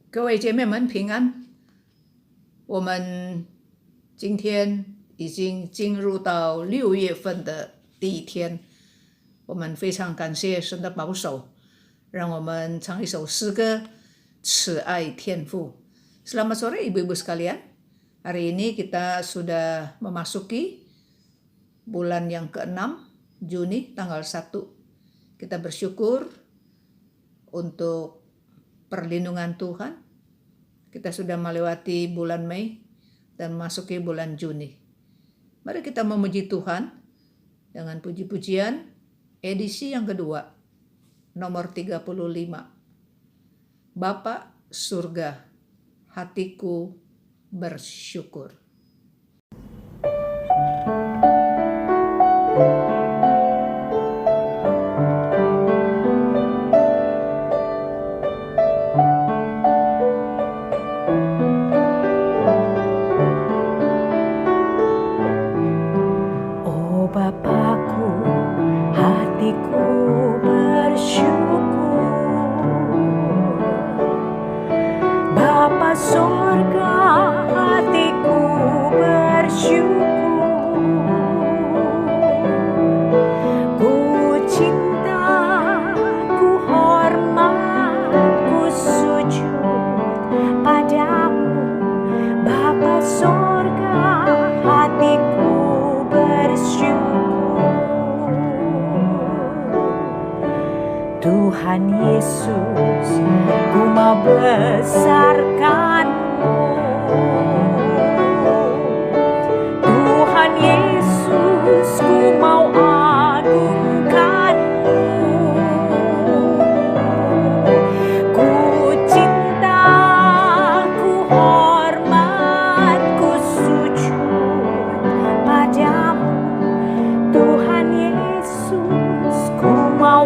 各位姐妹们平安，我们今天已经进入到6月份的第一天，我们非常感谢神的保守，让我们唱一首诗歌，慈爱天父。Selamat sore ibu-ibu sekalian, hari ini kita sudah memasuki bulan yang ke-6, Juni tanggal 1. Kita bersyukur untuk perlindungan Tuhan. Kita sudah melewati bulan Mei dan masuki bulan Juni. Mari kita memuji Tuhan dengan puji-pujian edisi yang kedua, nomor 35. Bapa surga, hatiku bersyukur. Tuhan Yesus, ku mau besarkan-Mu. Tuhan Yesus, ku mau agungkan-Mu. Ku cinta, ku hormat, ku sujud padamu. Tuhan Yesus, ku mau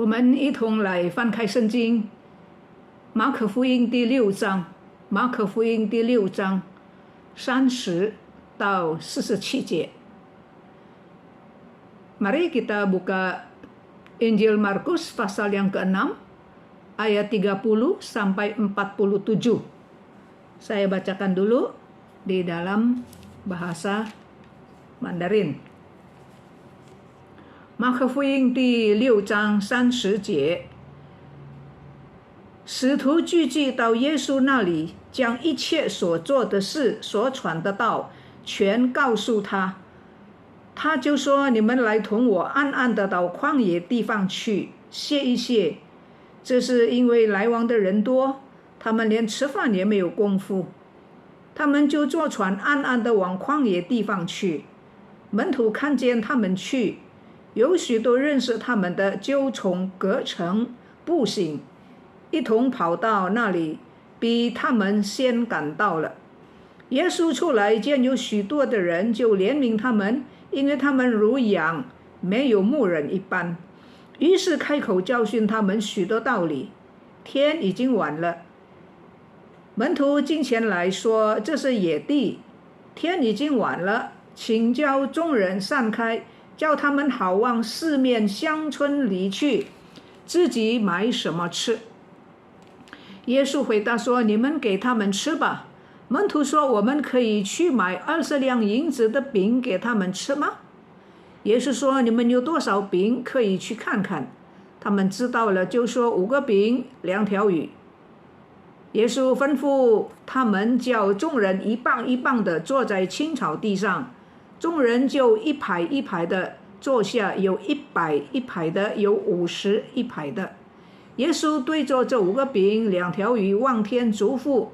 我们一同来翻开圣经，马可福音第6章30到47节。Mari kita buka Injil Markus pasal yang ke-6 ayat 30 sampai 47. Saya bacakan dulu di dalam bahasa Mandarin。马可福音第6章30节，使徒聚集到耶稣那里，将一切所做的事、所传的道全告诉他。他就说：“你们来同我暗暗的到旷野地方去歇一歇。这是因为来往的人多，他们连吃饭也没有功夫。他们就坐船暗暗的往旷野地方去。门徒看见他们去，有许多认识他们的，就从各城步行，一同跑到那里，比他们先赶到了。耶稣出来见有许多的人，就怜悯他们，因为他们如羊没有牧人一般。于是开口教训他们许多道理。天已经晚了，门徒进前来说：“这是野地，天已经晚了，请叫众人散开，叫他们好往四面乡村里去，自己买什么吃。”耶稣回答说：“你们给他们吃吧。”门徒说：“我们可以去买20两银子的饼给他们吃吗？”耶稣说：“你们有多少饼，可以去看看。”他们知道了，就说：“5个饼，2条鱼。”耶稣吩咐他们叫众人一棒一棒的坐在青草地上，众人就一排一排的坐下，有100的，有50的。耶稣对着这5个饼2条鱼望天祝福，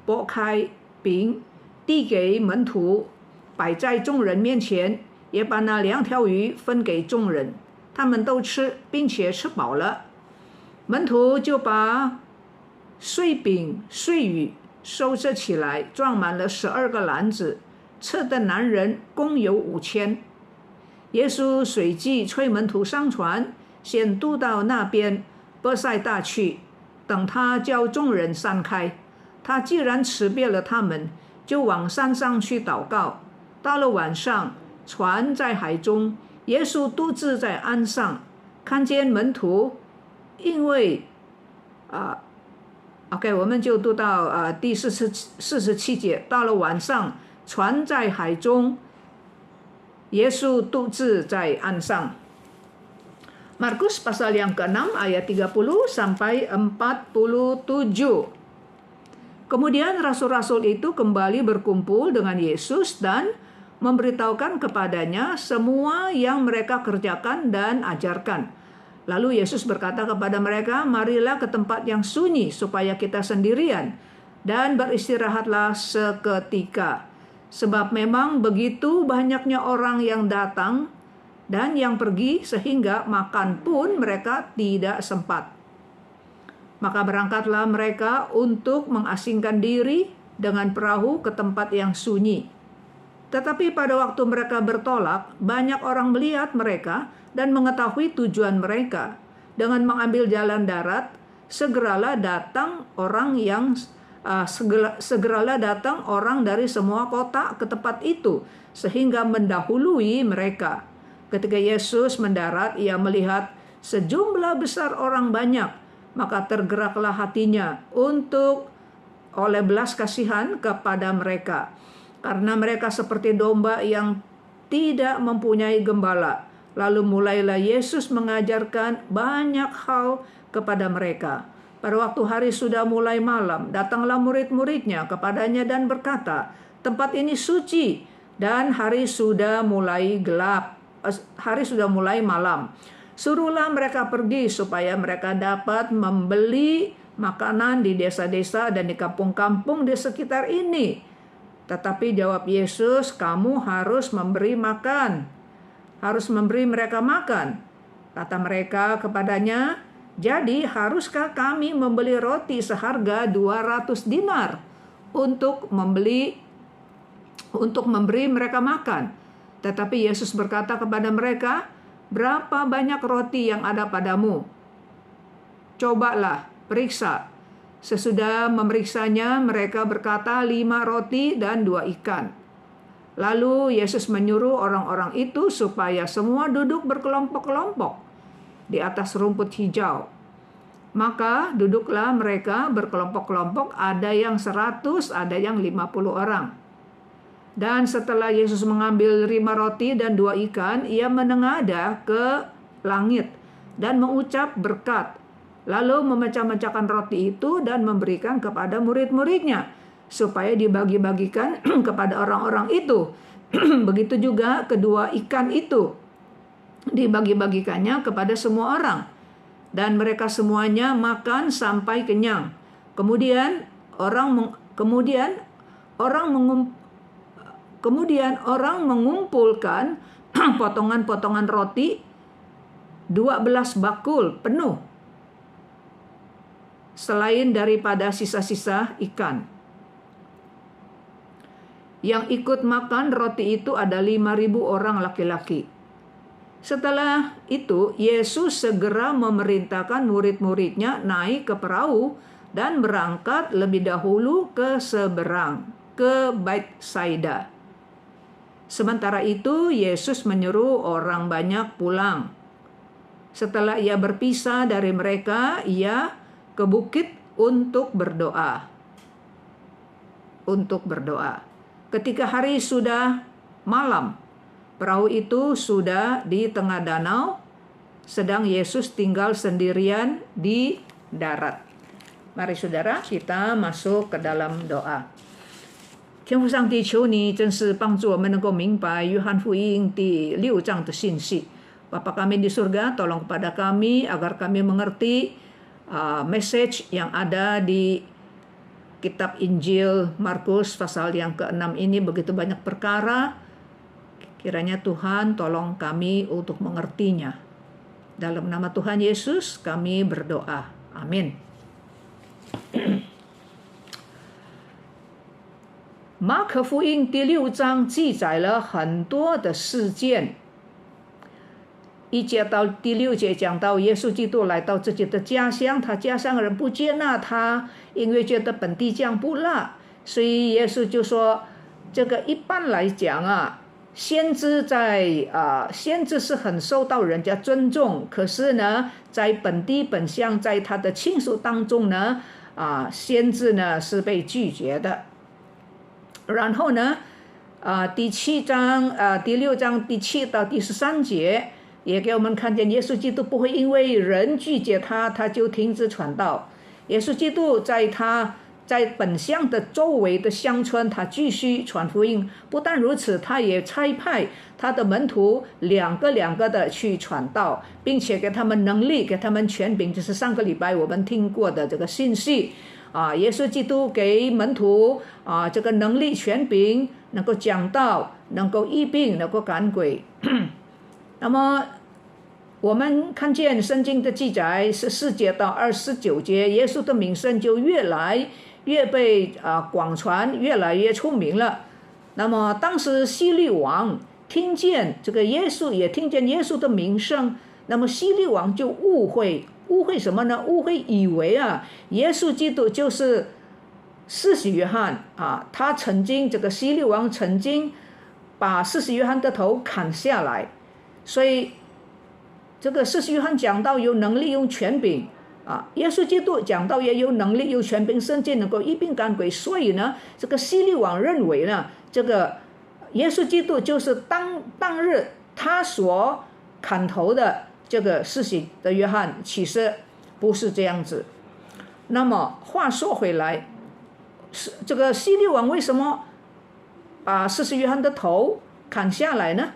拨开饼递给门徒，摆在众人面前，也把那2条鱼分给众人，他们都吃，并且吃饱了。门徒就把碎饼碎鱼收拾起来，装满了12个篮子，吃的男人共有5000。耶稣随即催门徒上船，先渡到那边伯赛大去，等他叫众人散开。他既然辞别了他们，就往山上去祷告。到了晚上，船在海中，耶稣独自在岸上，看见门徒，因为OK， 我们就读到第47节。到了晚上，船在海中，耶稣独自在岸上。Markus pasal yang ke-6 ayat 30 sampai 47. Kemudian rasul-rasul itu kembali berkumpul dengan Yesus dan memberitahukan kepadanya semua yang mereka kerjakan dan ajarkan. Lalu Yesus berkata kepada mereka, marilah ke tempat yang sunyi supaya kita sendirian dan beristirahatlah seketika. Sebab memang begitu banyaknya orang yang datang dan yang pergi sehingga makan pun mereka tidak sempat. Maka berangkatlah mereka untuk mengasingkan diri dengan perahu ke tempat yang sunyi. Tetapi pada waktu mereka bertolak, banyak orang melihat mereka dan mengetahui tujuan mereka. Dengan mengambil jalan darat, segeralah datang orang dari semua kota ke tempat itu, sehingga mendahului mereka. Ketika Yesus mendarat, ia melihat sejumlah besar orang banyak, maka tergeraklah hatinya oleh belas kasihan kepada mereka, karena mereka seperti domba yang tidak mempunyai gembala. Lalu mulailah Yesus mengajarkan banyak hal kepada mereka. Pada waktu hari sudah mulai malam, datanglah murid-muridnya kepadanya dan berkata, tempat ini suci dan hari sudah mulai malam. Suruhlah mereka pergi supaya mereka dapat membeli makanan di desa-desa dan di kampung-kampung di sekitar ini. Tetapi jawab Yesus, kamu harus memberi mereka makan. Kata mereka kepadanya, jadi haruskah kami membeli roti seharga 200 dinar untuk memberi mereka makan? Tetapi Yesus berkata kepada mereka, berapa banyak roti yang ada padamu? Cobalah, periksa. Sesudah memeriksanya, mereka berkata 5 roti dan 2 ikan. Lalu Yesus menyuruh orang-orang itu supaya semua duduk berkelompok-kelompok di atas rumput hijau. Maka duduklah mereka berkelompok-kelompok, ada yang 100, ada yang 50 orang. Dan setelah Yesus mengambil 5 roti dan 2 ikan, ia menengadah ke langit dan mengucap berkat. Lalu memecah-mecahkan roti itu dan memberikan kepada murid-muridnya, supaya dibagi-bagikan kepada orang-orang itu. Begitu juga kedua ikan itu dibagi-bagikannya kepada semua orang. Dan mereka semuanya makan sampai kenyang. Kemudian orang mengumpulkan potongan-potongan roti 12 bakul penuh, selain daripada sisa-sisa ikan. Yang ikut makan roti itu ada 5.000 orang laki-laki. Setelah itu, Yesus segera memerintahkan murid-muridnya naik ke perahu dan berangkat lebih dahulu ke seberang, ke Betsaida. Sementara itu, Yesus menyuruh orang banyak pulang. Setelah ia berpisah dari mereka, ia ke bukit untuk berdoa. Ketika hari sudah malam, perahu itu sudah di tengah danau, sedang Yesus tinggal sendirian di darat. Mari saudara, kita masuk ke dalam doa. 天父上帝，求你真是帮助我们能够明白约翰福音第6章的信息。Bapa kami di surga, tolong kepada kami agar kami mengerti message yang ada di kitab Injil Markus pasal yang ke-6 ini, begitu banyak perkara. Kiranya Tuhan tolong kami untuk mengertinya. Dalam nama Tuhan Yesus kami berdoa. Amin. 马可福音第6章记载了很多的事件。1节到第6节讲到耶稣基督来到自己的家乡，他家乡人不接纳他，因为觉得本地酱不辣，所以耶稣就说，这个一般来讲先知是很受到人家尊重，可是呢，在本地本乡，在他的亲属当中呢，先知呢是被拒绝的。然后呢，第6章第7到第13节。也给我们看见耶稣基督不会因为人拒绝他就停止传道。耶稣基督在本乡的周围的乡村，他继续传福音。不但如此，他也差派他的门徒两个的去传道，并且给他们能力，给他们权柄，就是上个礼拜我们听过的这个信息。耶稣基督给门徒这个能力权柄，能够讲道，能够医病，能够赶鬼。那么我们看见圣经的记载14节到29节，耶稣的名声就越来越被广传，越来越出名了。那么当时希律王听见这个耶稣，也听见耶稣的名声，那么希律王就误会什么呢？误会以为耶稣基督就是施洗约翰他曾经，这个希律王曾经把施洗约翰的头砍下来。所以这个施洗约翰讲道有能力，有权柄耶稣基督讲道也有能力，有权柄，甚至能够医病赶鬼。所以呢，这个希律王认为呢，这个耶稣基督就是当日他所砍头的这个施洗的约翰。其实不是这样子。那么话说回来，这个希律王为什么把施洗约翰的头砍下来呢？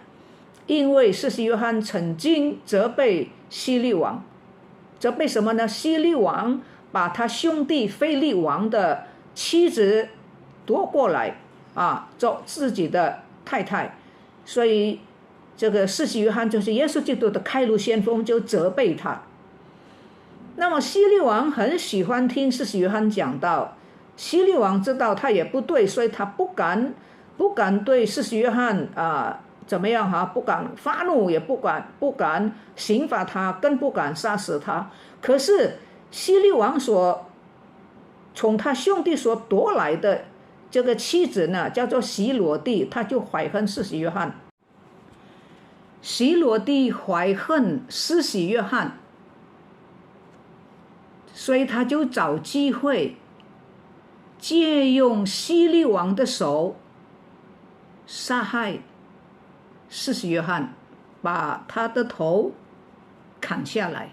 因为施洗约翰曾经责备希律王，责备什么呢？希律王把他兄弟非利王的妻子夺过来做自己的太太，所以这个施洗约翰就是耶稣基督的开路先锋，就责备他。那么希律王很喜欢听施洗约翰讲道，希律王知道他也不对，所以他不敢对施洗约翰怎么样不敢发怒，也不敢刑罚他，更不敢杀死他。可是希律王从他兄弟所夺来的这个妻子呢，叫做洗罗地，他就怀恨施洗约翰。洗罗地怀恨施洗约翰，所以他就找机会借用希律王的手杀害施洗约翰，把他的头砍下来。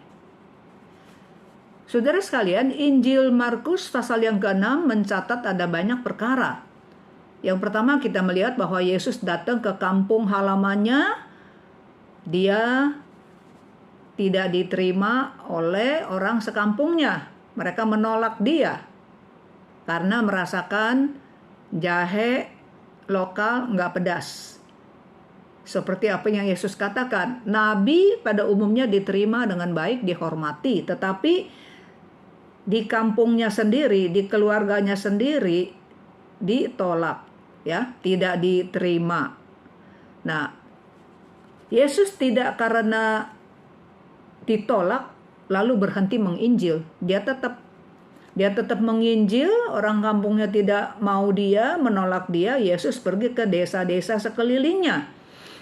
Saudara sekalian, Injil Markus pasal yang ke-6 mencatat ada banyak perkara. Yang pertama kita melihat bahwa Yesus datang ke kampung halamannya, dia tidak diterima oleh orang sekampungnya. Mereka menolak dia karena merasakan jahe lokal nggak pedas. Seperti apa yang Yesus katakan, Nabi pada umumnya diterima dengan baik, dihormati, tetapi di kampungnya sendiri, di keluarganya sendiri ditolak, tidak diterima. Nah, Yesus tidak karena ditolak lalu berhenti menginjil, dia tetap menginjil. Orang kampungnya tidak mau dia, menolak dia, Yesus pergi ke desa-desa sekelilingnya.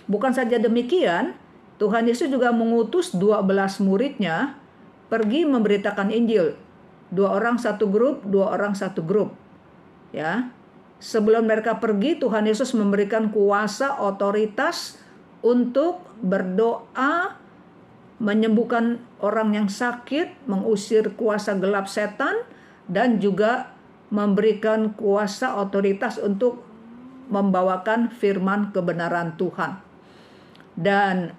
Bukan saja demikian, Tuhan Yesus juga mengutus 12 muridnya pergi memberitakan Injil. 2 orang 1 grup, 2 orang 1 grup. Sebelum mereka pergi, Tuhan Yesus memberikan kuasa, otoritas untuk berdoa, menyembuhkan orang yang sakit, mengusir kuasa gelap setan, dan juga memberikan kuasa, otoritas untuk membawakan firman kebenaran Tuhan. Dan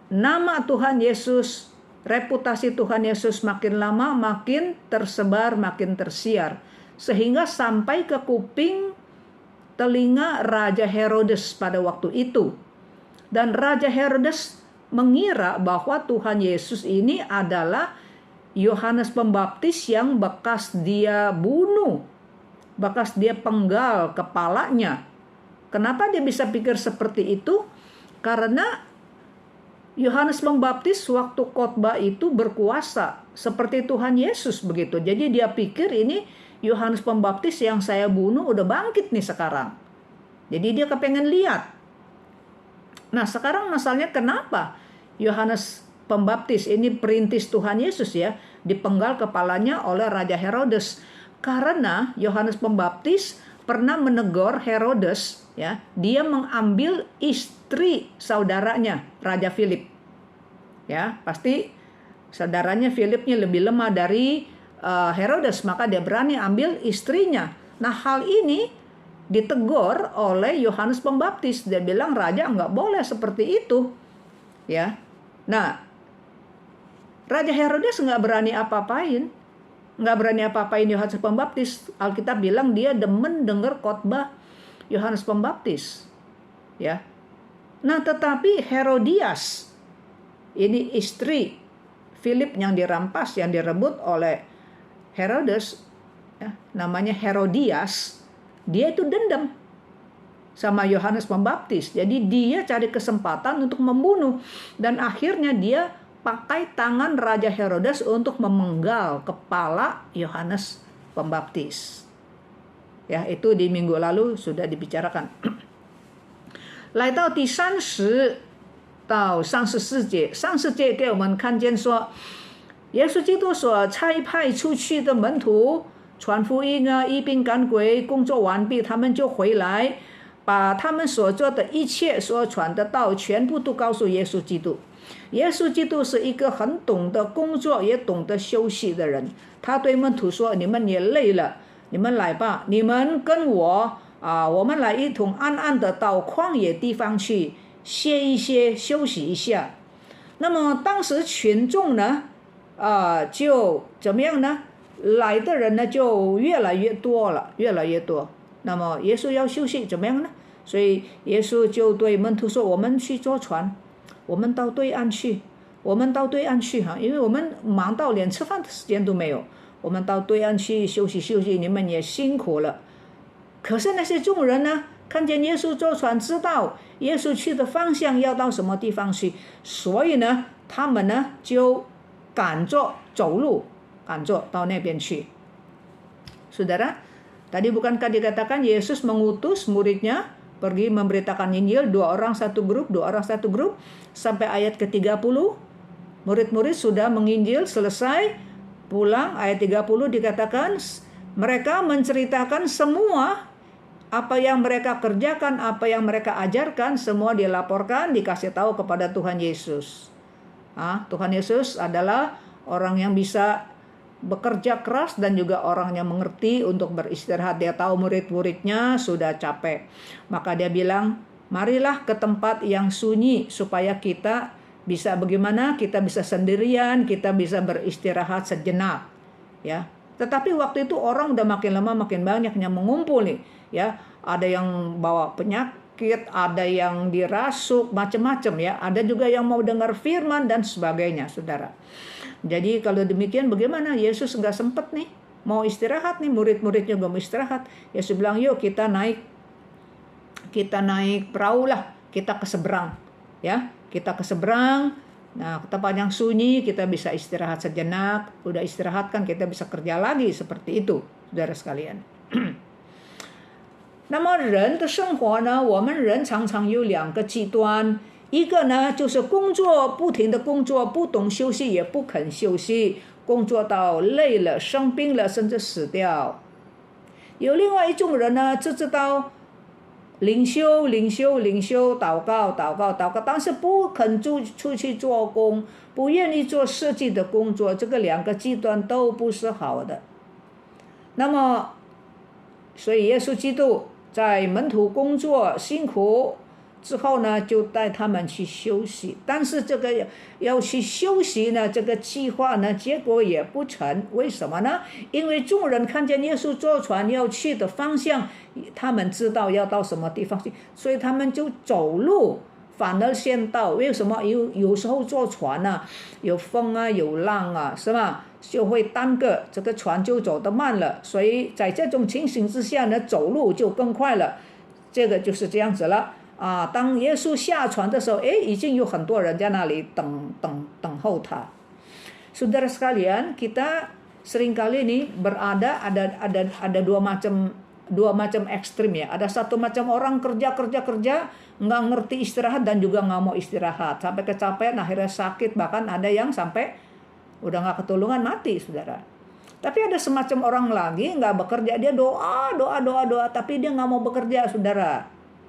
nama Tuhan Yesus, reputasi Tuhan Yesus makin lama makin tersebar, makin tersiar. Sehingga sampai ke kuping telinga Raja Herodes pada waktu itu. Dan Raja Herodes mengira bahwa Tuhan Yesus ini adalah Yohanes Pembaptis yang bekas dia bunuh, bekas dia penggal kepalanya. Kenapa dia bisa pikir seperti itu? Karena Yohanes Pembaptis waktu khotbah itu berkuasa seperti Tuhan Yesus begitu. Jadi dia pikir ini Yohanes Pembaptis yang saya bunuh udah bangkit nih sekarang. Jadi dia kepengen lihat. Nah sekarang masalahnya kenapa Yohanes Pembaptis ini perintis Tuhan Yesus ya, dipenggal kepalanya oleh Raja Herodes. Karena Yohanes Pembaptis pernah menegur Herodes ya, dia mengambil istri saudaranya Raja Philip. Ya, pasti saudaranya Philipnya lebih lemah dari Herodes, maka dia berani ambil istrinya. Nah, hal ini ditegur oleh Yohanes Pembaptis. Dia bilang raja nggak boleh seperti itu. Ya. Nah, Raja Herodes nggak berani apa-apain. Nggak berani apa-apain Yohanes Pembaptis. Alkitab bilang dia demen dengar khotbah Yohanes Pembaptis. Ya. Nah, tetapi Herodias, ini istri Philip yang dirampas, yang direbut oleh Herodes, ya, namanya Herodias, dia itu dendam sama Yohanes Pembaptis. Jadi dia cari kesempatan untuk membunuh. Dan akhirnya dia pakai tangan Raja Herodes untuk memenggal kepala Yohanes Pembaptis. Ya, itu di minggu lalu sudah dibicarakan. 来到第30到34节，30节给我们看见说，耶稣基督所差派出去的门徒传福音啊，医病赶鬼，工作完毕，他们就回来，把他们所做的一切所传的道全部都告诉耶稣基督。耶稣基督是一个很懂得工作也懂得休息的人，他对门徒说：“你们也累了，你们来吧，你们跟我我们来一同暗暗的到旷野地方去歇一歇，休息一下。”那么当时群众呢，就怎么样呢？来的人呢就越来越多了，越来越多。那么耶稣要休息，怎么样呢？所以耶稣就对门徒说：“我们去坐船。”我们到对岸去，我们到对岸去哈，因为我们忙到连吃饭的时间都没有。我们到对岸去休息休息，你们也辛苦了。可是那些众人呢，看见耶稣坐船，知道耶稣去的方向要到什么地方去，所以呢，他们呢就赶着走路，赶着到那边去。Saudara, tadi bukankah dikatakan Yesus mengutus muridnya pergi memberitakan Injil, 2 orang satu grup, 2 orang satu grup, sampai ayat ke-30, murid-murid sudah menginjil, selesai, pulang, ayat 30 dikatakan, mereka menceritakan semua apa yang mereka kerjakan, apa yang mereka ajarkan, semua dilaporkan, dikasih tahu kepada Tuhan Yesus. Tuhan Yesus adalah orang yang bisa bekerja keras dan juga orang yang mengerti untuk beristirahat. Dia tahu murid-muridnya sudah capek. Maka dia bilang, marilah ke tempat yang sunyi supaya kita bisa bagaimana? Kita bisa sendirian, kita bisa beristirahat sejenak. Ya. Tetapi waktu itu orang udah makin lama makin banyak yang mengumpul nih. Ya. Ada yang bawa penyakit, ada yang dirasuk, macam-macam ya. Ada juga yang mau dengar firman dan sebagainya, saudara. Jadi kalau demikian bagaimana? Yesus nggak sempat nih, mau istirahat nih, murid-muridnya juga mau istirahat. Yesus bilang, yuk kita naik perahu lah, kita ke seberang, ya, kita ke seberang. Nah, ke tempat yang sunyi kita bisa istirahat sejenak. Udah istirahat kan kita bisa kerja lagi seperti itu, saudara sekalian. 那么人的生活呢，我们人常常有2个极端。一个呢，就是工作，不停的工作，不懂休息，也不肯休息，工作到累了、生病了，甚至死掉。有另外一种人呢，只知道灵修、祷告，但是不肯出去做工，不愿意做实际的工作，这个2个极端都不是好的。那么，所以耶稣基督在门徒工作辛苦之后呢，就带他们去休息。但是这个要去休息呢，这个计划呢，结果也不成。为什么呢？因为众人看见耶稣坐船要去的方向，他们知道要到什么地方去，所以他们就走路，反而先到。为什么？有时候坐船啊，有风啊，有浪啊，是吧？就会耽搁，这个船就走得慢了。所以在这种情形之下呢，走路就更快了。这个就是这样子了。当耶稣下船的时候，已经有很多人在那里等候他。Saudara sekalian, kita seringkali nih berada ada dua macam ekstrim ya. Ada satu macam orang kerja nggak ngerti istirahat dan juga nggak mau istirahat sampai kecapean akhirnya sakit, bahkan ada yang sampai udah nggak ketulungan mati, saudara. Tapi ada semacam orang lagi nggak bekerja, dia doa tapi dia nggak mau bekerja, saudara.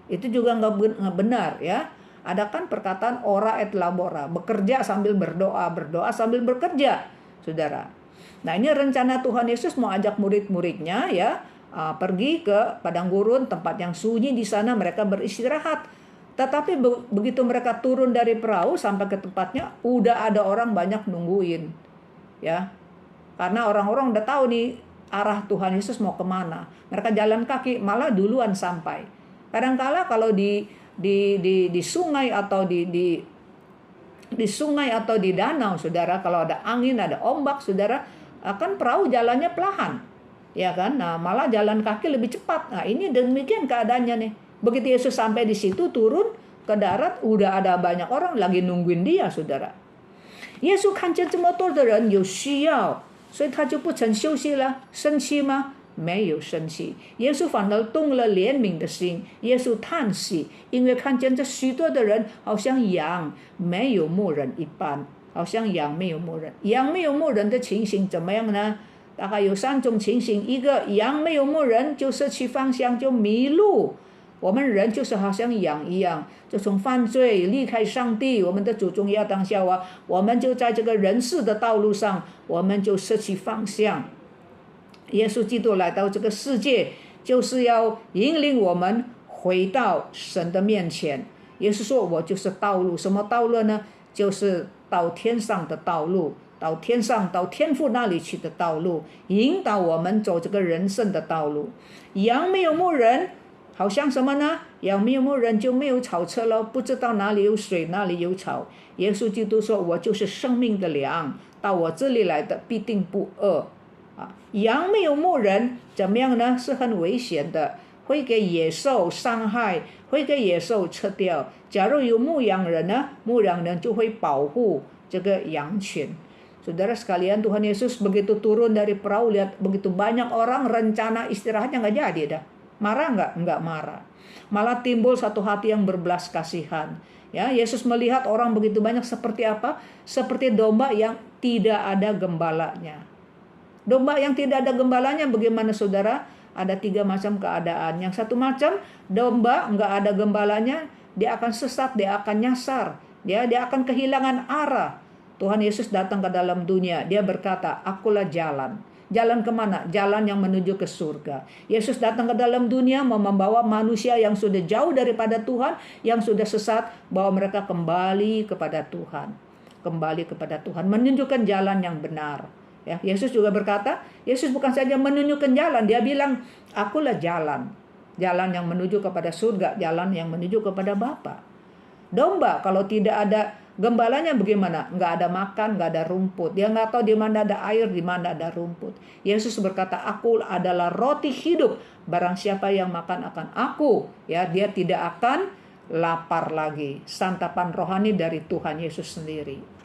Itu juga nggak benar ya. Ada kan perkataan ora et labora, bekerja sambil berdoa sambil bekerja, saudara. Nah, ini rencana Tuhan Yesus mau ajak murid-muridnya ya, pergi ke padang gurun, tempat yang sunyi, di sana mereka beristirahat. Tetapi begitu mereka turun dari perahu sampai ke tempatnya, udah ada orang banyak nungguin ya. Karena orang-orang udah tahu nih arah Tuhan Yesus mau kemana. Mereka jalan kaki, malah duluan sampai. Kadang-kala kalau di sungai atau di sungai atau di danau, saudara, kalau ada angin, ada ombak, saudara, akan perahu jalannya pelahan, ya kan? Nah, malah jalan kaki lebih cepat. Nah, ini demikian keadaannya nih. Begitu Yesus sampai di situ, turun ke darat, udah ada banyak orang lagi nungguin dia, saudara. Yesus 看见这么多的人有需要，所以他就不曾休息了，生气吗？没有生气，耶稣反而动了怜悯的心。耶稣叹息，因为看见这许多的人好像羊没有牧人一般，好像羊没有牧人。羊没有牧人的情形怎么样呢？大概有3种情形：一个，羊没有牧人就失去方向，就迷路。我们人就是好像羊一样，就从犯罪离开上帝，我们的祖宗亚当夏娃，我们就在这个人世的道路上，我们就失去方向。耶稣基督来到这个世界，就是要引领我们回到神的面前。耶稣说：“我就是道路。”什么道路呢？就是到天上的道路，到天上，到天父那里去的道路，引导我们走这个人生的道路。羊没有牧人，好像什么呢？羊没有牧人就没有草车了，不知道哪里有水，哪里有草。耶稣基督说：“我就是生命的粮，到我这里来的必定不饿。”羊没有牧人怎么样呢？是很危险的，会给野兽伤害，会给野兽吃掉。假如有牧羊人呢，牧羊人就会保护这个羊群。Saudara sekalian, Tuhan Yesus begitu turun dari perahu, lihat begitu banyak orang, rencana istirahatnya nggak jadi dah. Marah nggak? Nggak marah. Malah timbul satu hati yang berbelas kasihan. Ya, Yesus melihat orang begitu banyak seperti apa? Seperti domba yang tidak ada gembalanya. Domba yang tidak ada gembalanya bagaimana, saudara? Ada 3 macam keadaan. Yang satu macam, domba nggak ada gembalanya, dia akan sesat, dia akan nyasar, dia akan kehilangan arah. Tuhan Yesus datang ke dalam dunia, dia berkata, "Akulah jalan." Jalan kemana? Jalan yang menuju ke surga. Yesus datang ke dalam dunia membawa manusia yang sudah jauh daripada Tuhan, yang sudah sesat, bawa mereka kembali kepada Tuhan. Kembali kepada Tuhan, menunjukkan jalan yang benar. Ya, Yesus juga berkata, Yesus bukan saja menunjukkan jalan, dia bilang, "Akulah jalan." Jalan yang menuju kepada surga, jalan yang menuju kepada Bapa. Domba kalau tidak ada gembalanya bagaimana? Nggak ada makan, nggak ada rumput. Dia nggak tahu di mana ada air, di mana ada rumput. Yesus berkata, "Aku adalah roti hidup. Barang siapa yang makan akan aku, ya, dia tidak akan lapar lagi." Santapan rohani dari Tuhan Yesus sendiri.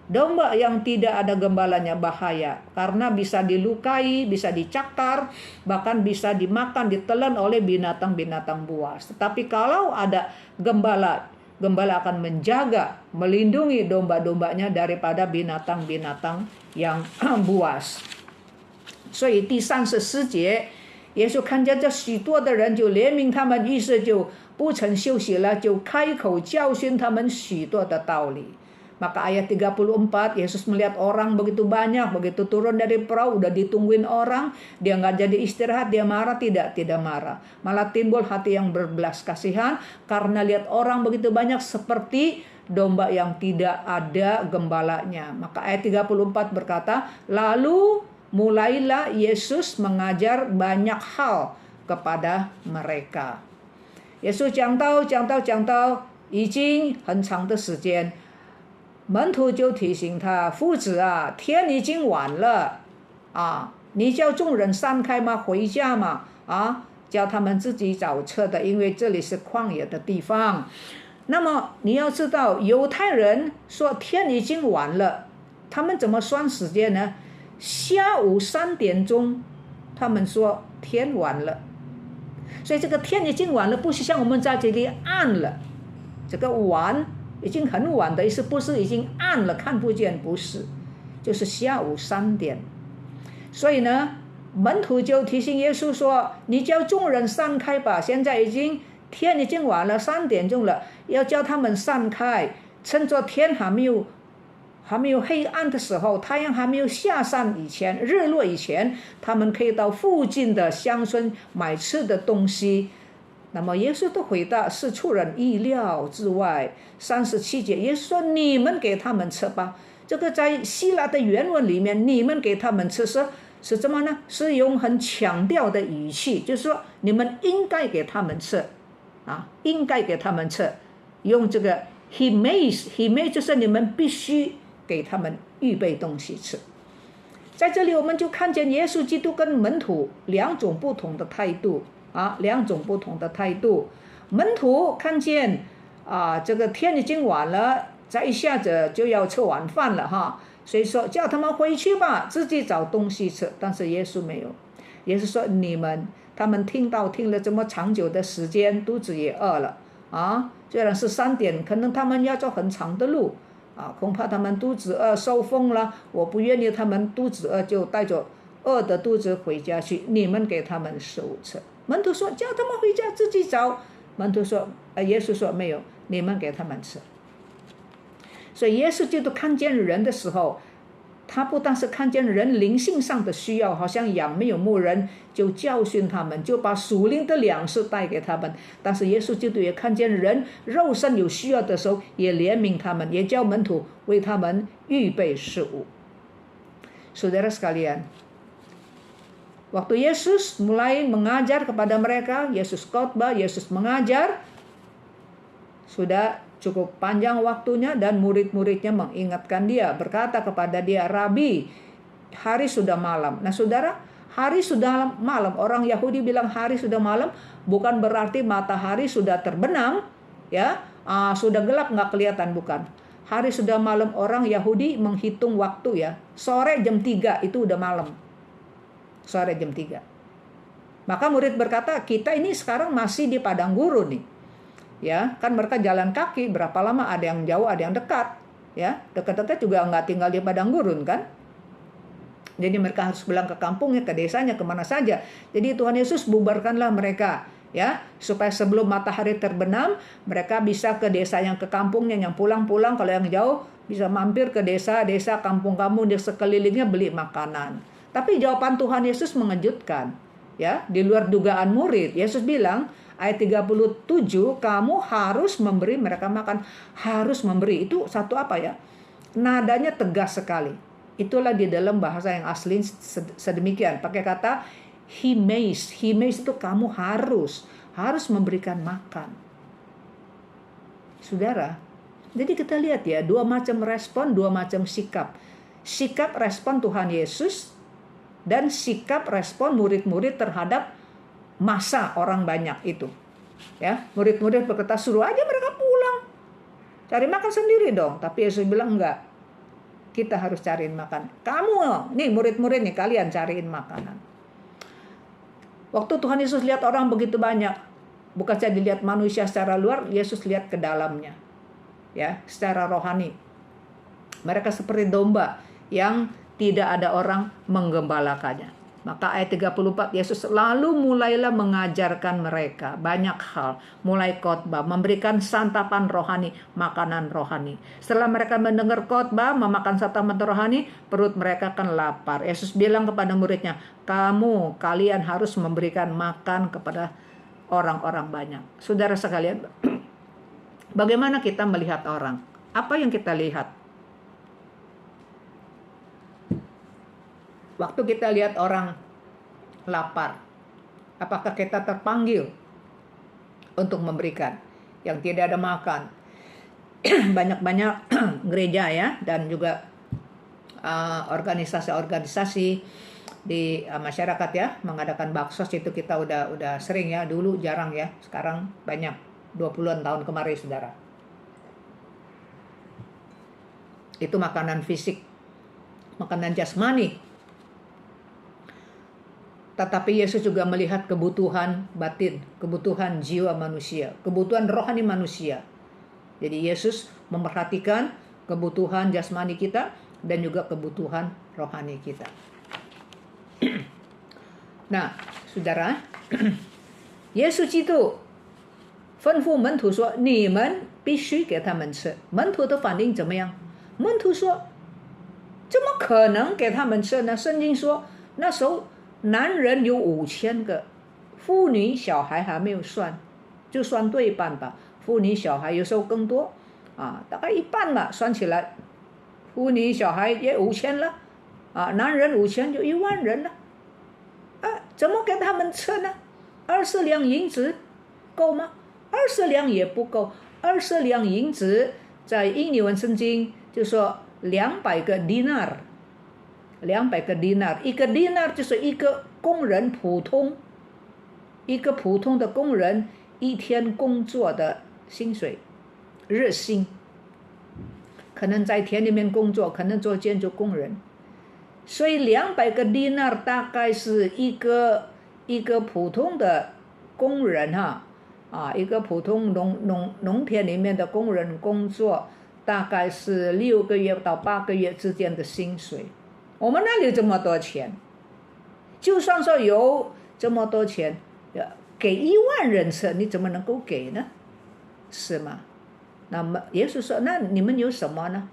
Domba yang tidak ada gembalanya bahaya, karena bisa dilukai, bisa dicakar, bahkan bisa dimakan, ditelan oleh binatang-binatang buas. Tetapi kalau ada gembala akan menjaga, melindungi domba-dombanya daripada binatang-binatang yang buas. 所以第34节，耶稣看见这许多的人，就怜悯他们，于是就不曾休息了，就开口教训他们许多的道理。Maka ayat 34, Yesus melihat orang begitu banyak, begitu turun dari perahu, udah ditungguin orang, dia nggak jadi istirahat, dia marah? Tidak marah. Malah timbul hati yang berbelas kasihan, karena lihat orang begitu banyak seperti domba yang tidak ada gembalanya. Maka ayat 34 berkata, lalu mulailah Yesus mengajar banyak hal kepada mereka. Yesus 讲道已经很长的时间，门徒就提醒他，夫子啊，天已经晚了啊，你叫众人散开吗？回家吗？啊，叫他们自己找车的，因为这里是旷野的地方。那么你要知道，犹太人说天已经晚了，他们怎么算时间呢？下午3点钟，他们说天晚了。所以这个天已经晚了，不是像我们在这里暗了，这个晚已经很晚的意思，不是已经暗了看不见，不是，就是下午3点。所以呢，门徒就提醒耶稣说，你叫众人散开吧，现在天已经晚了，3点钟了，要叫他们散开，趁着天还没有黑暗的时候，太阳还没有下山以前，日落以前，他们可以到附近的乡村买吃的东西。那么耶稣的回答是出人意料之外。37节，耶稣说：“你们给他们吃吧。”这个在希腊的原文里面，你们给他们吃是怎么呢？是用很强调的语气，就是说你们应该给他们吃啊，应该给他们吃。用这个 he may 就是你们必须给他们预备东西吃。在这里我们就看见耶稣基督跟门徒两种不同的态度啊，两种不同的态度。门徒看见这个天已经晚了，再一下子就要吃晚饭了哈，所以说叫他们回去吧，自己找东西吃。但是耶稣没有，耶稣说他们听了这么长久的时间，肚子也饿了啊。虽然是3点，可能他们要走很长的路啊，恐怕他们肚子饿受风了，我不愿意他们肚子饿，就带着饿的肚子回家去，你们给他们食物吃。门徒说叫他们回家自己找，耶稣说没有，你们给他们吃。所以耶稣基督看见人的时候，他不但是看见人灵性上的需要，好像羊没有牧人，就教训他们，就把属灵的粮食带给他们。但是耶稣基督也看见人肉身有需要的时候，也怜悯他们，也叫门徒为他们预备食物。Saudara sekalian, waktu Yesus mulai mengajar kepada mereka, Yesus khotbah, Yesus mengajar, sudah cukup panjang waktunya dan murid-muridnya mengingatkan dia, berkata kepada dia, Rabi, hari sudah malam. Nah saudara, hari sudah malam, orang Yahudi bilang hari sudah malam, bukan berarti matahari sudah terbenam, ya, sudah gelap nggak kelihatan, bukan. Hari sudah malam, orang Yahudi menghitung waktu ya, sore jam 3 itu udah malam. Sore jam 3. Maka murid berkata, kita ini sekarang masih di padang gurun nih. Ya, kan mereka jalan kaki berapa lama, ada yang jauh, ada yang dekat. Ya, dekat-dekat juga nggak tinggal di padang gurun kan. Jadi mereka harus pulang ke kampungnya, ke desanya, kemana saja. Jadi Tuhan Yesus bubarkanlah mereka, ya, supaya sebelum matahari terbenam, mereka bisa ke desa yang ke kampungnya, yang pulang-pulang, kalau yang jauh bisa mampir ke desa-desa kampung-kampung di sekelilingnya beli makanan. Tapi jawaban Tuhan Yesus mengejutkan, ya, di luar dugaan murid. Yesus bilang, ayat 37, kamu harus memberi mereka makan. Harus memberi, itu satu apa ya? Nadanya tegas sekali. Itulah di dalam bahasa yang asli sedemikian. Pakai kata himeis. Himeis itu kamu harus memberikan makan. Saudara, jadi kita lihat ya, dua macam respon, dua macam sikap. Sikap respon Tuhan Yesus dan sikap respon murid-murid terhadap masa orang banyak itu. Ya, murid-murid berkata, suruh aja mereka pulang, cari makan sendiri dong. Tapi Yesus bilang enggak, kita harus cariin makan. Kamu nih murid-murid nih, kalian cariin makanan. Waktu Tuhan Yesus lihat orang begitu banyak, bukan saja dilihat manusia secara luar, Yesus lihat ke dalamnya, ya, secara rohani. Mereka seperti domba yang tidak ada orang menggembalakannya. Maka ayat 34, Yesus lalu mulailah mengajarkan mereka banyak hal, mulai khotbah, memberikan santapan rohani, makanan rohani. Setelah mereka mendengar khotbah, memakan santapan rohani, perut mereka akan lapar. Yesus bilang kepada muridnya, kalian harus memberikan makan kepada orang-orang banyak. Saudara sekalian, bagaimana kita melihat orang? Apa yang kita lihat? Waktu kita lihat orang lapar, apakah kita terpanggil untuk memberikan? Yang tidak ada makan, banyak-banyak gereja ya, dan juga organisasi-organisasi di masyarakat ya mengadakan baksos. Itu kita udah sering ya, dulu jarang ya, sekarang banyak, 20-an tahun kemarin saudara. Itu makanan fisik, makanan jasmani. Tetapi Yesus juga melihat kebutuhan batin, kebutuhan jiwa manusia, kebutuhan rohani manusia. Jadi Yesus memperhatikan kebutuhan jasmani kita dan juga kebutuhan rohani kita. Nah, saudara, 耶稣基督吩咐门徒说：“你们必须给他们吃。”门徒的反应怎么样？门徒说：“怎么可能给他们吃呢？”圣经说，那时候男人有5000个，妇女小孩还没有算，就算对半吧。妇女小孩有时候更多啊，大概一半了，算起来，妇女小孩也5000了啊，男人5000就10000人了啊，怎么给他们吃呢？20两银子够吗？20两也不够，20两银子在印尼文圣经就说200个 dinar。200个 dinar， 一个 dinar 就是一个工人一个普通的工人一天工作的薪水，日薪。可能在田里面工作，可能做建筑工人，所以200个 dinar 大概是一个普通的工人一个普通农田里面的工人工作，大概是6个月到8个月之间的薪水。我们哪里有这么多钱？就算说有这么多钱，给10000人吃，你怎么能够给呢？是吗？那么耶稣说：“那你们有什么呢？”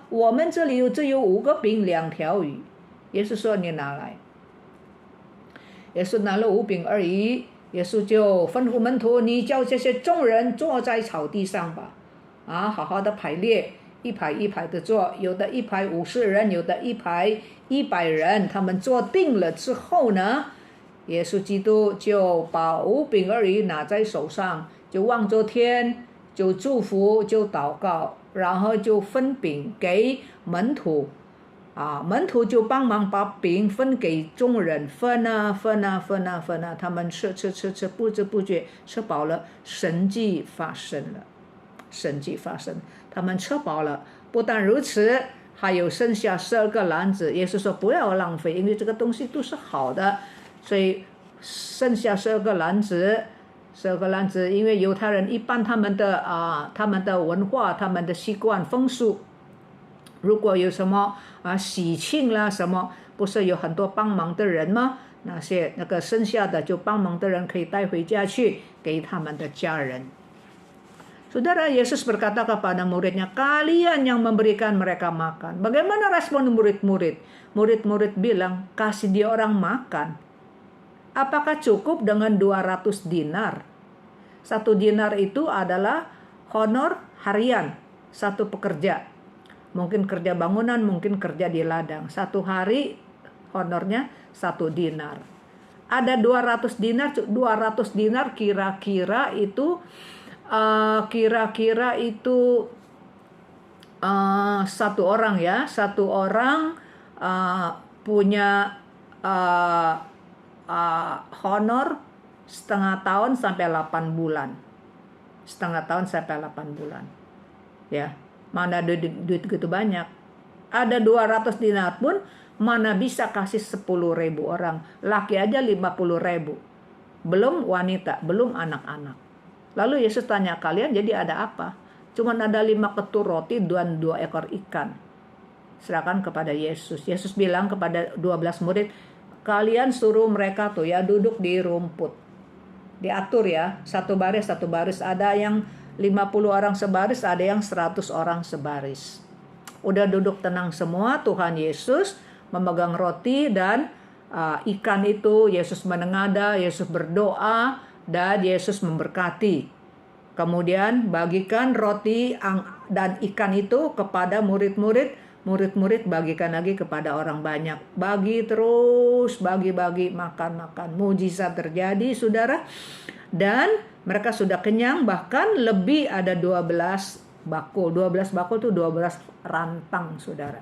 我们这里只有5个饼2条鱼。耶稣说：“你拿来。”耶稣拿了5饼2鱼，耶稣就吩咐门徒：“你叫这些众人坐在草地上吧，好好的排列。”一排一排的坐，有的一排50人，有的一排100人。他们坐定了之后呢，耶稣基督就把5饼2鱼拿在手上，就望着天，就祝福，就祷告，然后就分饼给门徒，门徒就帮忙把饼分给众人，分啊，他们吃，不知不觉吃饱了，神迹发生了。他们吃饱了，不但如此，还有剩下12个篮子。耶稣说不要浪费，因为这个东西都是好的，所以剩下12个篮子。因为犹太人一般他们的文化、他们的习惯风俗，如果有什么喜庆啦什么，不是有很多帮忙的人吗？那个剩下的就帮忙的人可以带回家去给他们的家人。Saudara, Yesus berkata kepada muridnya, kalian yang memberikan mereka makan. Bagaimana respon murid-murid? Murid-murid bilang, kasih dia orang makan. Apakah cukup dengan 200 dinar? 1 dinar itu adalah honor harian satu pekerja. Mungkin kerja bangunan, mungkin kerja di ladang. 1 hari honornya 1 dinar. Ada 200 dinar. 200 dinar kira-kira itu satu orang ya, satu orang punya honor setengah tahun sampai 8 bulan. Ya, mana duit gitu banyak. Ada 200 dinar pun mana bisa kasih 10.000 orang. Laki aja 50.000. Belum wanita, belum anak-anak. Lalu Yesus tanya, kalian jadi ada apa? Cuman ada 5 ketur roti dan 2 ekor ikan. Serahkan kepada Yesus. Yesus bilang kepada 12 murid, kalian suruh mereka tuh ya duduk di rumput. Diatur ya, satu baris. Ada yang 50 orang sebaris, ada yang 100 orang sebaris. Udah duduk tenang semua, Tuhan Yesus memegang roti dan ikan itu. Yesus menengadah, Yesus berdoa, dan Yesus memberkati. Kemudian bagikan roti dan ikan itu kepada murid-murid. Murid-murid bagikan lagi kepada orang banyak. Bagi terus, bagi-bagi, makan. Mujizat terjadi, saudara. Dan mereka sudah kenyang, bahkan lebih ada 12 bakul. 12 bakul itu 12 rantang, saudara.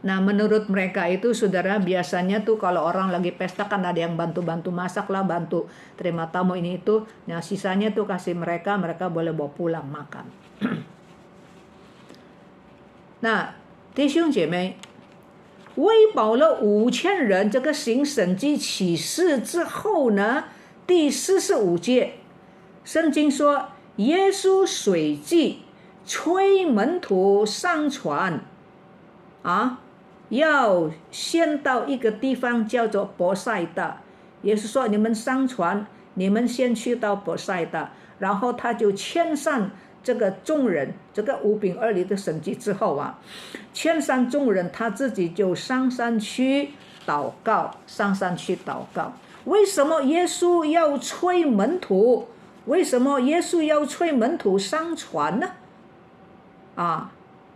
Nah, menurut mereka itu, saudara, biasanya tuh kalau orang lagi pesta kan ada yang bantu-bantu masak lah, bantu terima tamu ini itu. Nah, sisanya tuh kasih mereka boleh bawa pulang makan. 那弟兄姐妹，喂饱了5000人，这个行神迹启示之后呢，第45节，圣经说，耶稣随即催门徒上船，要先到一个地方叫做伯赛大。耶稣说，你们上船，你们先去到伯赛大，然后他就遣散这个众人，这个5饼2鱼的神迹之后遣散众人，他自己就上山去祷告。为什么耶稣要催门徒？为什么耶稣要催门徒上船呢？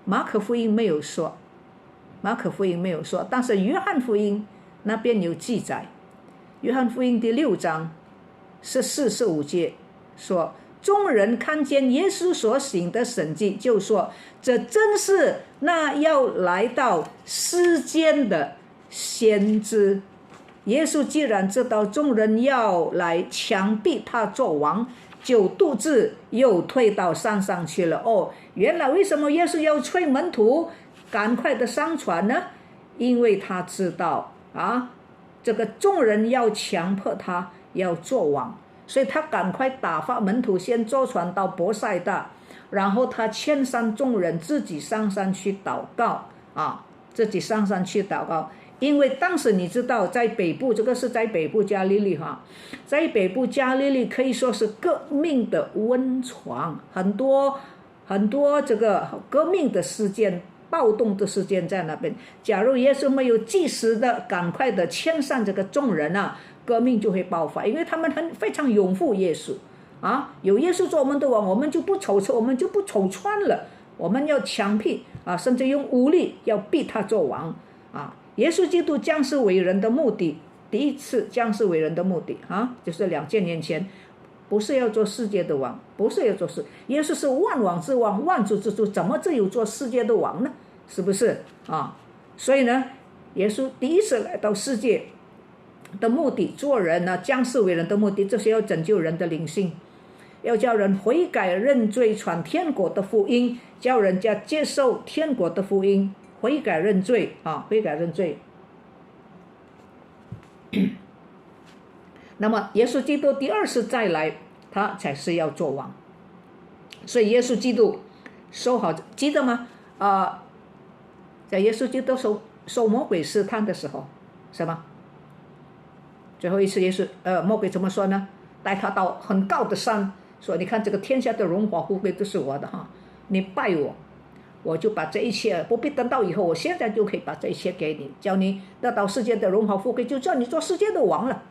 马可福音没有说，但是约翰福音那边有记载。约翰福音第6章14、15节说，众人看见耶稣所行的神迹，就说，这真是那要来到世间的先知。耶稣既然知道众人要来强逼他做王，就独自又退到山上去了。原来为什么耶稣要催门徒赶快的上船呢？因为他知道这个众人要强迫他要做王，所以他赶快打发门徒先坐船到伯赛大，然后他遣散众人自己上山去祷告因为当时你知道，在北部，这个是在北部加利利在北部加利利可以说是革命的温床，很多这个革命的事件、暴动的事件在那边。假如耶稣没有及时的赶快的遣散这个众人革命就会爆发，因为他们非常拥护耶稣有耶稣做我们的王，我们就不愁吃，我们就不愁穿了，我们要强迫甚至用武力要逼他做王耶稣基督降世为人的目的，第一次降世为人的目的就是2000年前，不是要做世界的王，不是要做事。耶稣是万王之王，万主之主，怎么只有做世界的王呢？是不是所以呢，耶稣第一次来到世界的目的，做人降世为人的目的，就是要拯救人的灵性，要叫人悔改认罪，传天国的福音，叫人家接受天国的福音，悔改认罪那么耶稣基督第2次再来，他才是要做王。所以耶稣基督收好，记得吗？在耶稣基督受魔鬼试探的时候，是吗？最后一次耶稣魔鬼怎么说呢？带他到很高的山，说，你看这个天下的荣华富贵都是我的你拜我，我就把这一切，不必等到以后，我现在就可以把这一切给你，叫你得到世界的荣华富贵，就叫你做世界的王了。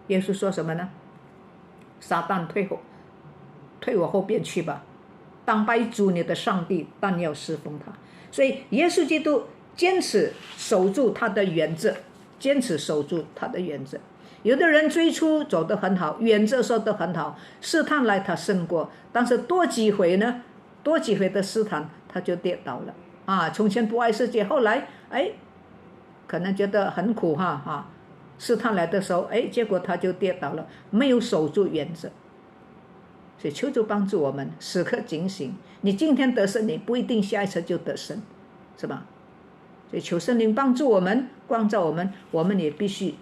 耶稣说什么呢？撒旦退我后边去吧，当拜主你的上帝，但要侍奉他。所以耶稣基督坚持守住他的原则，有的人最初走得很好，原则说得很好，试探来他胜过，但是多几回的试探他就跌倒了从前不爱世界，后来可能觉得很苦试探来的时候结果他就跌倒了，没有守住原则。所以求主帮助我们时刻警醒，你今天得胜，你不一定下一次就得胜，是吧？所以求圣灵帮助我们，光照我们，我们也必须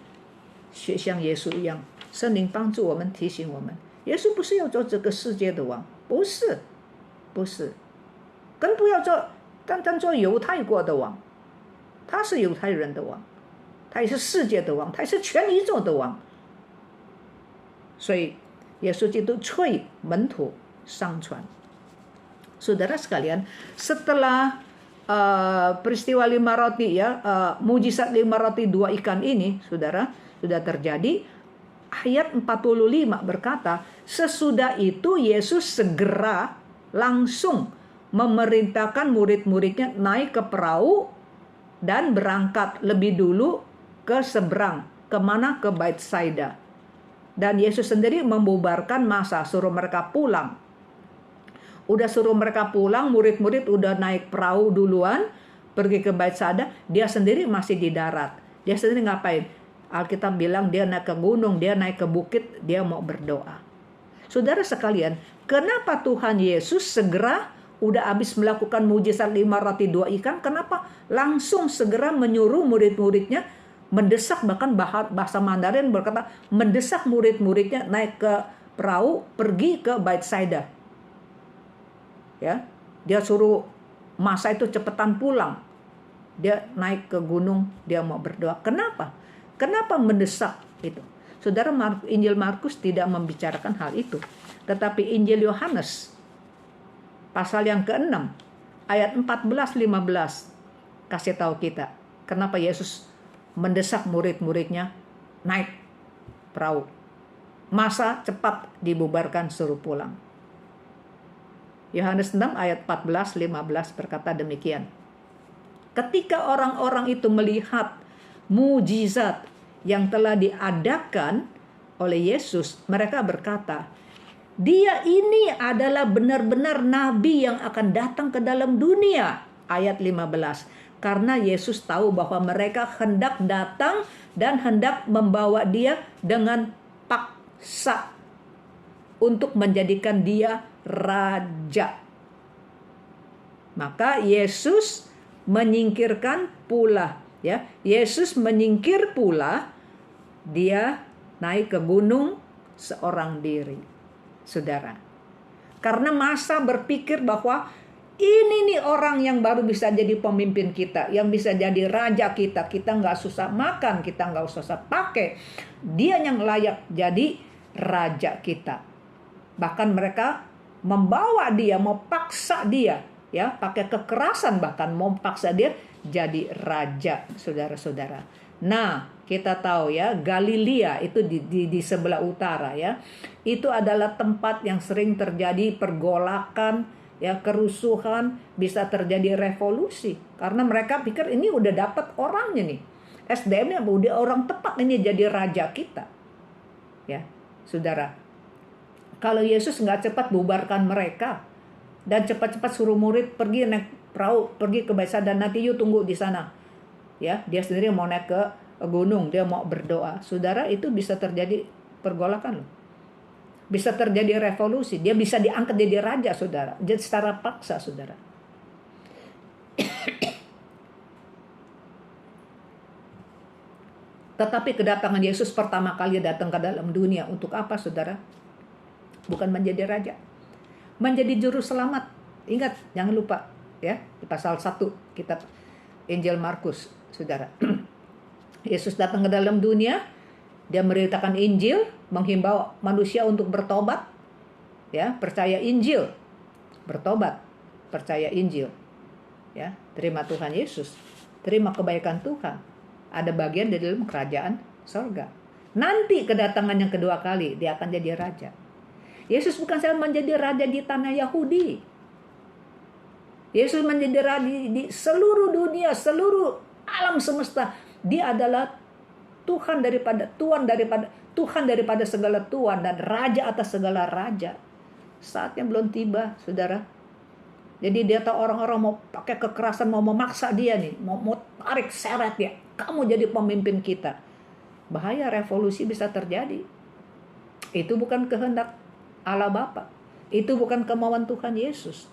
学像耶稣一样，圣灵帮助我们，提醒我们，耶稣不是要做这个世界的王，不是，更不要当做犹太国的王，他是犹太人的王他也是世界的王，他也是全宇宙的王。所以耶稣itu cuy mentu sangcuan. Saudara sekalian, setelah peristiwa 5 roti ya, mujizat 5 roti 2 ikan ini, saudara, sudah terjadi. Ayat 45 berkata, sesudah itu Yesus segera langsung memerintahkan murid-muridnya naik ke perahu dan berangkat lebih dulu ke seberang. Kemana? Ke Betsaida. Dan Yesus sendiri membubarkan massa, suruh mereka pulang. Udah suruh mereka pulang, murid-murid udah naik perahu duluan, pergi ke Betsaida, dia sendiri masih di darat. Dia sendiri ngapain? Alkitab bilang dia naik ke gunung, dia naik ke bukit, dia mau berdoa. Saudara sekalian, kenapa Tuhan Yesus segera udah habis melakukan mujizat 5 roti 2 ikan, kenapa langsung segera menyuruh murid-muridnya mendesak, bahkan bahasa Mandarin berkata mendesak murid-muridnya naik ke perahu pergi ke Betsaida. Ya, dia suruh massa itu cepetan pulang. Dia naik ke gunung, dia mau berdoa. Kenapa? Kenapa mendesak itu? Saudara, Injil Markus tidak membicarakan hal itu. Tetapi Injil Yohanes pasal yang ke-6 ayat 14-15 kasih tahu kita kenapa Yesus mendesak murid-muridnya naik perahu. Massa cepat dibubarkan, suruh pulang. Yohanes 6 ayat 14-15 berkata demikian. Ketika orang-orang itu melihat mujizat yang telah diadakan oleh Yesus, mereka berkata, dia ini adalah benar-benar nabi yang akan datang ke dalam dunia. Ayat 15. Karena Yesus tahu bahwa mereka hendak datang dan hendak membawa dia dengan paksa untuk menjadikan dia raja. Maka Yesus menyingkirkan pula, ya. Yesus menyingkir pula, dia naik ke gunung seorang diri. Saudara, karena massa berpikir bahwa ini nih orang yang baru bisa jadi pemimpin kita, yang bisa jadi raja kita. Kita nggak susah makan, kita nggak susah pakai. Dia yang layak jadi raja kita. Bahkan mereka membawa dia, mau paksa dia, ya, pakai kekerasan, bahkan mau paksa dia jadi raja, saudara-saudara. Nah, kita tahu ya, Galilea itu di sebelah utara ya. Itu adalah tempat yang sering terjadi pergolakan, ya, kerusuhan, bisa terjadi revolusi. Karena mereka pikir ini udah dapat orangnya nih. SDM-nya udah orang tepat ini jadi raja kita. Ya, saudara. Kalau Yesus nggak cepat bubarkan mereka dan cepat-cepat suruh murid pergi naik perahu, pergi ke Betsaida, nanti you tunggu di sana. Ya, dia sendiri mau naik ke gunung, dia mau berdoa. Saudara, itu bisa terjadi pergolakan loh. Bisa terjadi revolusi, dia bisa diangkat jadi raja, saudara. Jadi secara paksa, saudara. Tetapi kedatangan Yesus pertama kali datang ke dalam dunia untuk apa, saudara? Bukan menjadi raja, menjadi juru selamat. Ingat, jangan lupa ya, di pasal 1 kitab Injil Markus, saudara. Yesus datang ke dalam dunia, dia memberitakan Injil, menghimbau manusia untuk bertobat, ya, percaya Injil, bertobat, percaya Injil, ya, terima Tuhan Yesus, terima kebaikan Tuhan, ada bagian di dalam kerajaan sorga. Nanti kedatangan yang kedua kali dia akan jadi raja. Yesus bukan saja menjadi raja di tanah Yahudi. Yesus menjadi raja di seluruh dunia, seluruh alam semesta. Dia adalah Tuhan daripada segala tuan dan raja atas segala raja. Saatnya belum tiba, saudara. Jadi dia tahu orang-orang mau pakai kekerasan, mau memaksa dia nih, mau tarik seret dia. Kamu jadi pemimpin kita. Bahaya, revolusi bisa terjadi. Itu bukan kehendak Allah Bapa. Itu bukan kemauan Tuhan Yesus.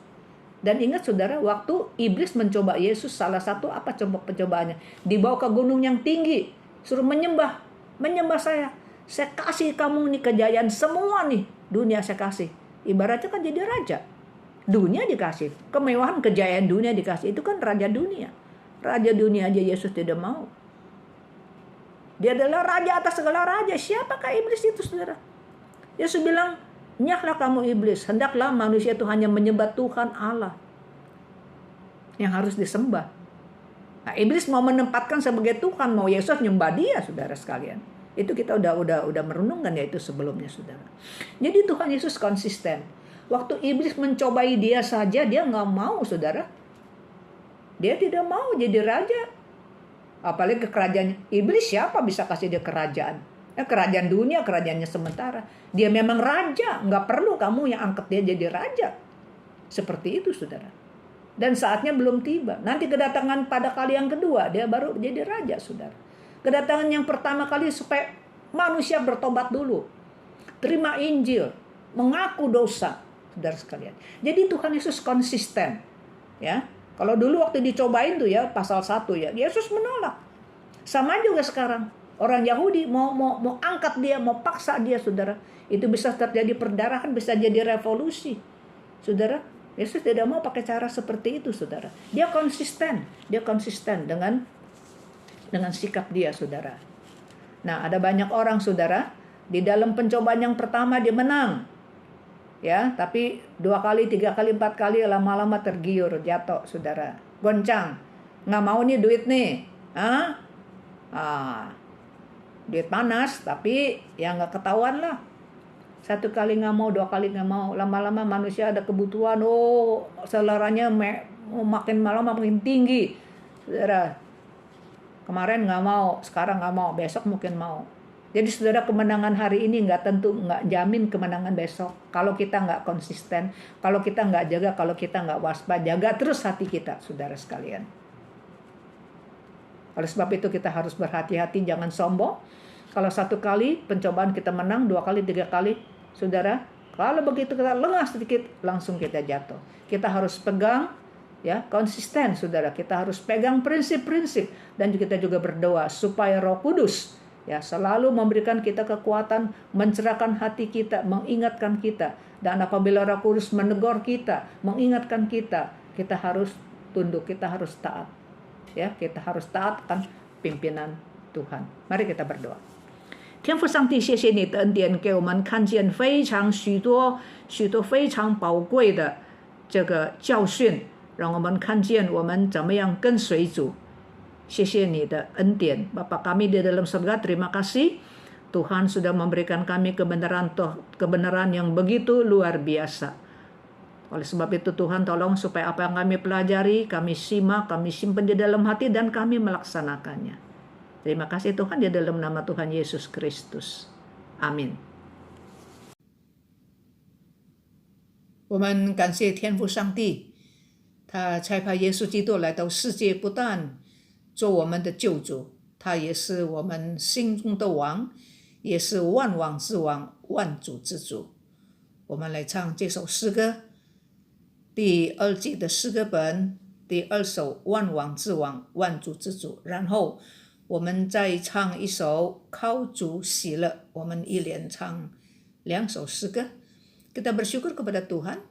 Dan ingat saudara, waktu iblis mencoba Yesus, salah satu apa pencobaannya? Dibawa ke gunung yang tinggi, suruh menyembah saya. Saya kasih kamu nih kejayaan semua nih, dunia saya kasih. Ibaratnya kan jadi raja. Dunia dikasih, kemewahan kejayaan dunia dikasih. Itu kan raja dunia. Raja dunia aja Yesus tidak mau. Dia adalah raja atas segala raja. Siapakah iblis itu, saudara? Yesus bilang, nyahlah kamu iblis, hendaklah manusia itu hanya menyembah Tuhan Allah yang harus disembah. Nah, iblis mau menempatkan sebagai Tuhan, mau Yesus nyembah dia, saudara sekalian. Itu kita udah merenungkan ya itu sebelumnya, saudara. Jadi Tuhan Yesus konsisten. Waktu iblis mencobai dia saja, dia nggak mau, saudara. Dia tidak mau jadi raja. Apalagi ke kerajaan. Iblis siapa bisa kasih dia kerajaan? Kerajaan dunia, kerajaannya sementara. Dia memang raja, nggak perlu kamu yang angkat dia jadi raja. Seperti itu, saudara. Dan saatnya belum tiba. Nanti kedatangan pada kali yang kedua, dia baru jadi raja, saudara. Kedatangan yang pertama kali supaya manusia bertobat dulu. Terima Injil, mengaku dosa, saudara sekalian. Jadi Tuhan Yesus konsisten. Ya, kalau dulu waktu dicobain tuh ya, pasal 1 ya, Yesus menolak. Sama juga sekarang. Orang Yahudi mau angkat dia, mau paksa dia, saudara. Itu bisa terjadi perdarahan, bisa jadi revolusi. Saudara, Yesus tidak mau pakai cara seperti itu, saudara. Dia konsisten dengan sikap dia, saudara. Nah, ada banyak orang, saudara, di dalam pencobaan yang pertama dia menang. Ya, tapi 2 kali, 3 kali, 4 kali lama-lama tergiur, jatuh, saudara. Goncang. Nggak mau nih duit nih. Duit panas, tapi ya nggak ketahuan lah. 1 kali nggak mau, 2 kali nggak mau. Lama-lama manusia ada kebutuhan, seleranya makin malam makin tinggi. Saudara, kemarin nggak mau, sekarang nggak mau, besok mungkin mau. Jadi saudara, kemenangan hari ini nggak jamin kemenangan besok. Kalau kita nggak konsisten, kalau kita nggak jaga, kalau kita nggak waspada, jaga terus hati kita, saudara sekalian. Oleh sebab itu kita harus berhati-hati, jangan sombong. Kalau 1 kali pencobaan kita menang, 2 kali, 3 kali, saudara, kalau begitu kita lengah sedikit, langsung kita jatuh. Kita harus pegang, ya, konsisten, saudara. Kita harus pegang prinsip-prinsip, dan kita juga berdoa supaya Roh Kudus, ya, selalu memberikan kita kekuatan, mencerahkan hati kita, mengingatkan kita. Dan apabila Roh Kudus menegur kita, mengingatkan kita, kita harus tunduk, kita harus taat. Ya, kita harus taat akan pimpinan Tuhan. Mari kita berdoa. 天父上帝，谢谢你的恩典，给我们看见非常许多非常宝贵的这个教训，让我们看见我们怎么样跟随主。谢谢你的恩典， Bapa kami di dalam surga, terima kasih Tuhan sudah memberikan kami kebenaran yang begitu luar biasa. Oleh sebab itu Tuhan, tolong supaya apa yang kami pelajari, kami simak, kami simpan di dalam hati, dan kami melaksanakannya. Terima kasih Tuhan, di dalam nama Tuhan Yesus Kristus. Amin. 我们感谢天父上帝，他差派耶稣基督来到世界，不但做我们的救主，他也是我们心中的王，也是万王之王，万主之主。我们来唱这首诗歌，第2季的诗歌本第2首《万王之王，万主之主》，然后我们再唱一首《靠主喜乐》，我们一连唱2首诗歌。Kita bersyukur kepada Tuhan,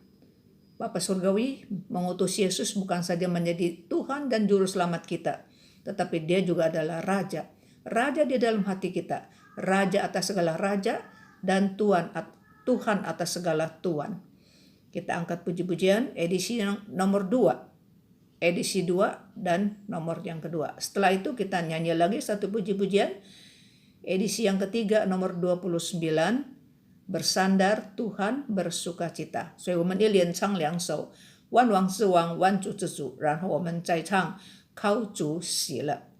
Bapa Surgawi mengutus Yesus bukan saja menjadi Tuhan dan Juru Selamat kita, tetapi dia juga adalah Raja. Raja di dalam hati kita, Raja atas segala Raja, dan Tuhan atas segala Tuhan. Kita angkat puji-pujian edisi nomor 2. Edisi 2 dan nomor yang kedua. Setelah itu kita nyanyi lagi satu puji-pujian. Edisi yang ketiga nomor 29. Bersandar Tuhan bersukacita. 所以我们一连唱2首万王之王万主之主，然后我们再唱靠主喜乐。